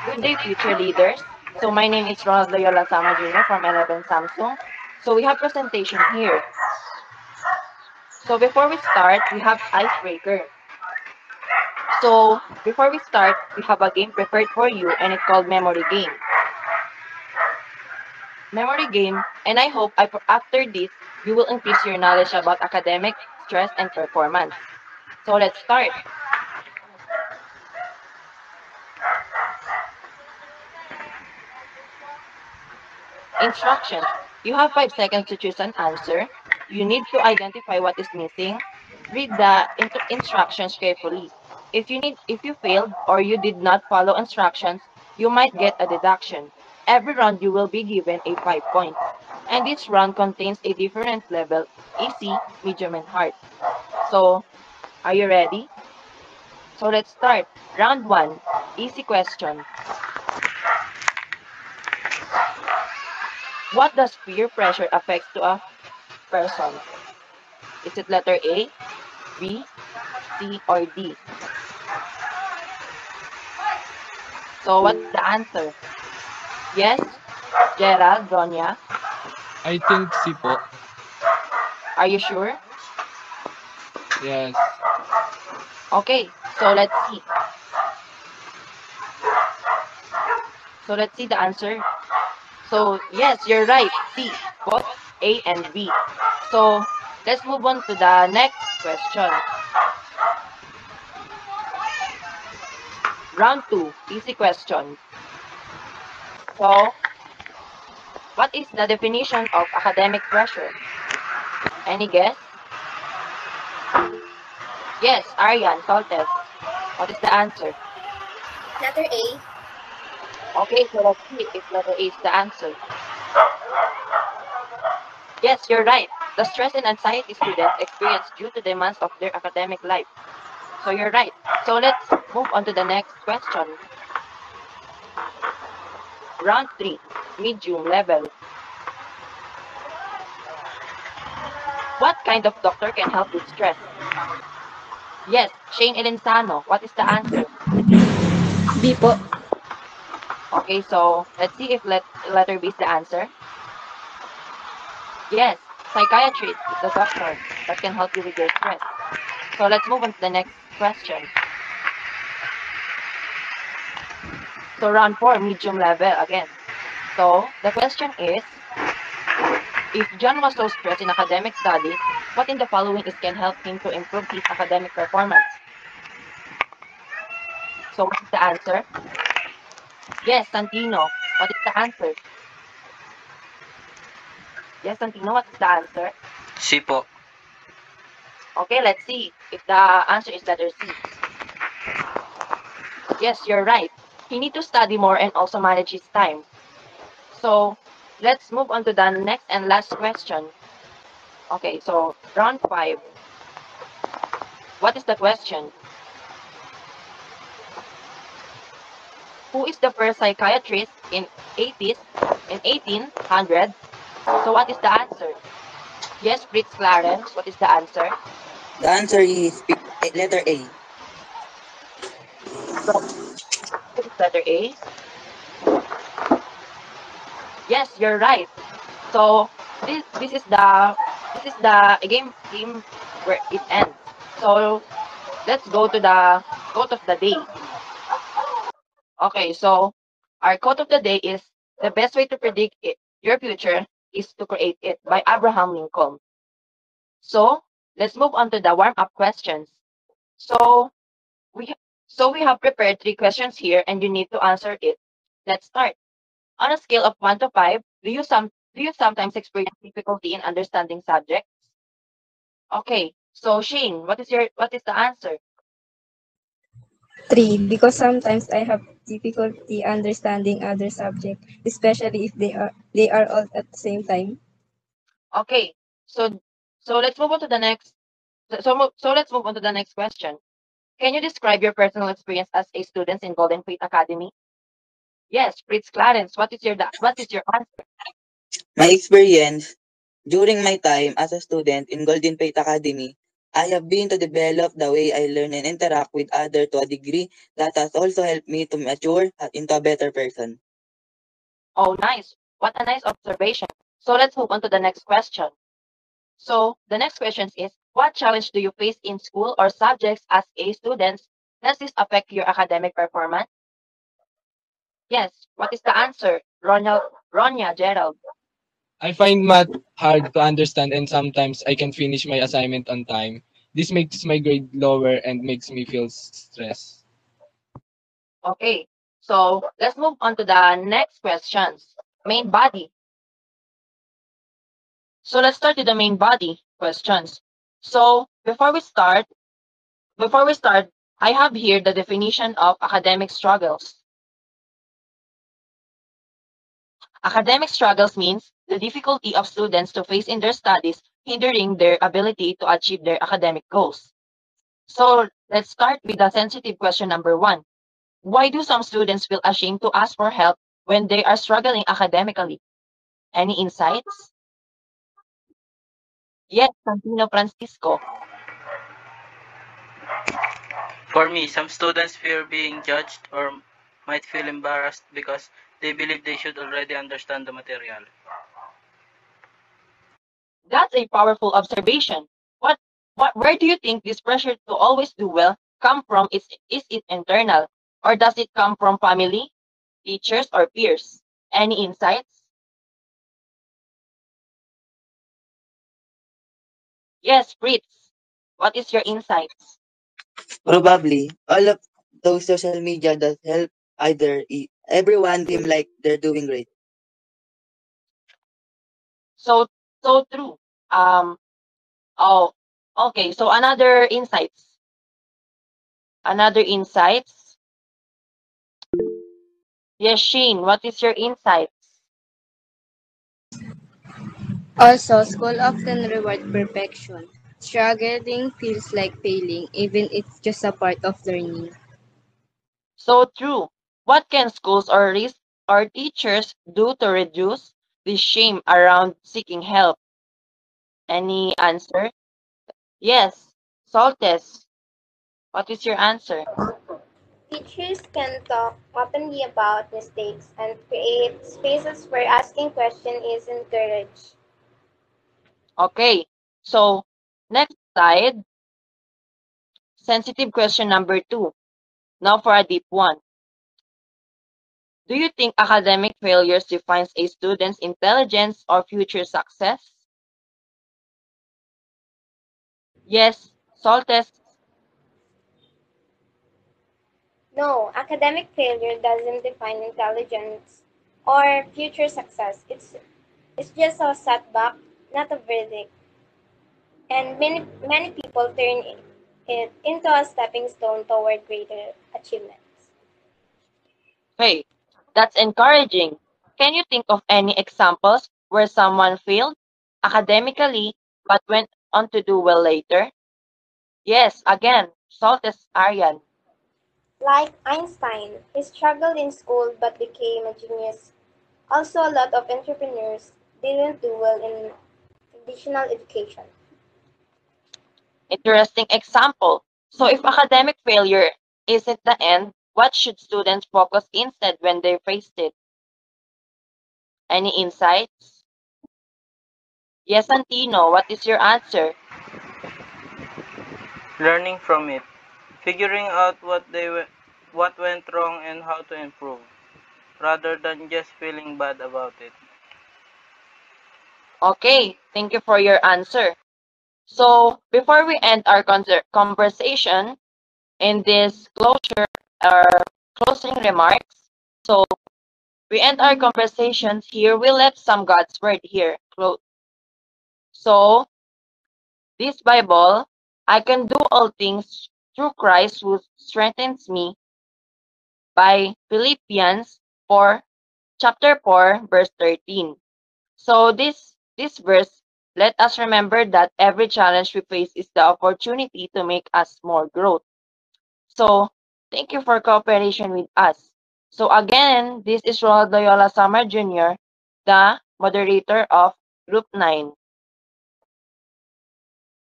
Good day, future leaders. So my name is Ronald Loyola Sama Jr. from 11 Samsung. So we have presentation here. So before we start, we have icebreaker. So before we start, we have a game prepared for you and it's called Memory Game. Memory Game, and I hope after this, you will increase your knowledge about academic, stress, and performance. So let's start. Instructions. You have 5 seconds to choose an answer. You need to identify what is missing. Read the instructions carefully. If you failed or you did not follow instructions, you might get a deduction. Every round you will be given a 5 points. And each round contains a different level, easy, medium, and hard. So, are you ready? So let's start. Round 1, easy question. What does peer pressure affect to a person? Is it letter A, B, C, or D? So what's the answer? Yes, Gerald, Ronya, I think C po. are you sure? Yes. Okay, so let's see. So let's see the answer. So yes, you're right. C, both A and B. So let's move on to the next question. Round 2, easy question. So what is the definition of academic pressure? Any guess? Yes, Aryan, Soltes. What is the answer? Letter A. Okay, so let's see if letter A is the answer. Yes, you're right. The stress and anxiety students experience due to demands of their academic life. So you're right. So let's move on to the next question. Round 3, medium level. What kind of doctor can help with stress? Yes, Shane Elenzano. What is the answer? B po. Okay, so let's see if letter B is the answer. Yes, psychiatrist is the doctor that can help you with your stress. So let's move on to the next question. So round 4, medium level again. So the question is, if John was so stressed in academic studies, what in the following is can help him to improve his academic performance? So what is the answer? Yes, Santino. What is the answer? Yes, Santino, what is the answer? C po. Okay, let's see if the answer is letter C. Yes, you're right. He need to study more and also manage his time. So let's move on to the next and last question. Okay, so round 5. What is the question? Who is the first psychiatrist in 80s in 1800s? So what is the answer? Yes, Fritz Clarence. What is the answer? The answer is letter A. So what is letter A? Yes, you're right. So this is the game where it ends. So let's go to the quote of the day. Okay, so our quote of the day is the best way to predict your future is to create it by Abraham Lincoln. So let's move on to the warm-up questions. So we we have prepared 3 questions here and you need to answer it. Let's start. On a scale of 1 to 5, do you sometimes experience difficulty in understanding subjects? Okay. So Shane, what is the answer? 3. Because sometimes I have difficulty understanding other subjects, especially if they are all at the same time. Okay. So let's move on to the next so let's move on to the next question. Can you describe your personal experience as a student in Golden Fate Academy? Yes, Fritz Clarence, what is your answer? My experience during my time as a student in Golden Fate Academy, I have been to develop the way I learn and interact with others to a degree that has also helped me to mature into a better person. Oh, nice. What a nice observation. So let's move on to the next question. So the next question is, what challenge do you face in school or subjects as a student? Does this affect your academic performance? Yes. What is the answer? Ronya, Gerald. I find math hard to understand and sometimes I can finish my assignment on time. This makes my grade lower and makes me feel stressed. Okay. So let's move on to the next questions. Main body. So let's start with the main body questions. So before we start, I have here the definition of academic struggles. Academic struggles means the difficulty of students to face in their studies, hindering their ability to achieve their academic goals. So let's start with the sensitive question number 1. Why do some students feel ashamed to ask for help when they are struggling academically? Any insights? Yes, Santino Francisco. For me, some students fear being judged or might feel embarrassed because they believe they should already understand the material. That's a powerful observation. What, where do you think this pressure to always do well come from? Is it internal, or does it come from family, teachers, or peers? Any insights? Yes, Fritz. What is your insights? Probably, all of those social media that help everyone seem like they're doing great. So, so true. Um. Oh. Okay. So another insights. Another insights. Yes, Shane. What is your insights? Also, school often reward perfection. Struggling feels like failing, even if it's just a part of learning. So true. What can schools or teachers do to reduce the shame around seeking help? Any answer? Yes. Soltes. What is your answer? Teachers can talk openly about mistakes and create spaces where asking questions is encouraged. Okay. So, next slide. Sensitive question number 2. Now for a deep one. Do you think academic failures defines a student's intelligence or future success? Yes. Soltes. No, academic failure doesn't define intelligence or future success. It's just a setback, not a verdict. And many people turn it into a stepping stone toward greater achievements. Hey, that's encouraging. Can you think of any examples where someone failed academically but went on to do well later? Yes, again, Soltes Aryan. Like Einstein, he struggled in school but became a genius. Also, a lot of entrepreneurs didn't do well in traditional education. Interesting example. So if academic failure isn't the end, what should students focus instead when they faced it? Any insights? Yes, Antino, what is your answer? Learning from it, figuring out what went wrong and how to improve, rather than just feeling bad about it. Okay, thank you for your answer. So before we end our conversation in this closure or closing remarks, so we end our conversations here. We left some God's word here. So this Bible, I can do all things through Christ who strengthens me by Philippians 4, chapter 4, verse 13. So this verse let us remember that every challenge we face is the opportunity to make us more growth. So thank you for cooperation with us. So again, this is Ronald Loyola Summer Jr., the moderator of Group 9.